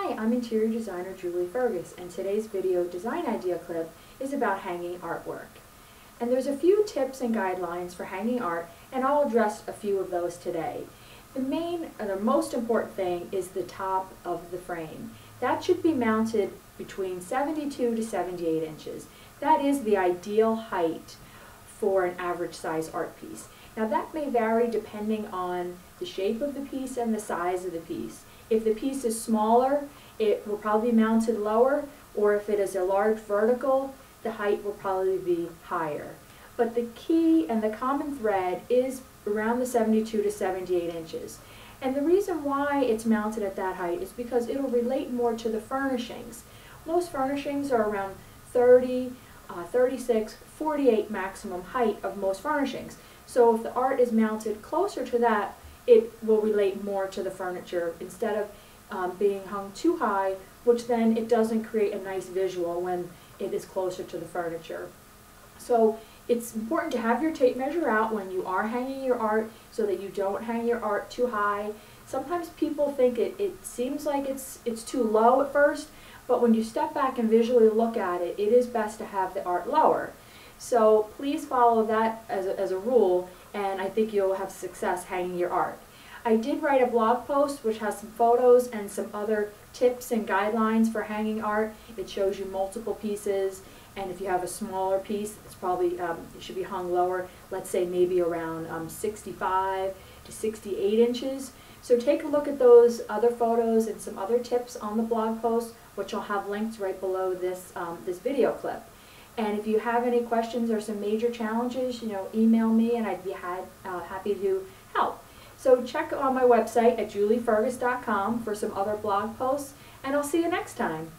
Hi, I'm interior designer Julie Fergus, and today's video design idea clip is about hanging artwork. And there's a few tips and guidelines for hanging art, and I'll address a few of those today. The most important thing is the top of the frame. That should be mounted between 72 to 78 inches. That is the ideal height for an average size art piece. Now that may vary depending on the shape of the piece and the size of the piece. If the piece is smaller, it will probably be mounted lower, or if it is a large vertical, the height will probably be higher. But the key and the common thread is around the 72 to 78 inches. And the reason why it's mounted at that height is because it'll relate more to the furnishings. Most furnishings are around 30, 36, 48 maximum height of most furnishings. So if the art is mounted closer to that, it will relate more to the furniture instead of being hung too high, which then it doesn't create a nice visual when it is closer to the furniture. So it's important to have your tape measure out when you are hanging your art so that you don't hang your art too high. Sometimes people think it seems like it's too low at first, but when you step back and visually look at it, it is best to have the art lower. So please follow that as a rule, and I think you'll have success hanging your art. I did write a blog post which has some photos and some other tips and guidelines for hanging art. It shows you multiple pieces, and if you have a smaller piece, it's probably it should be hung lower, let's say maybe around 65 to 68 inches. So take a look at those other photos and some other tips on the blog post, which I'll have linked right below this, this video clip. And if you have any questions or some major challenges, email me and I'd be happy to help. So check on my website at juliefergus.com for some other blog posts, and I'll see you next time.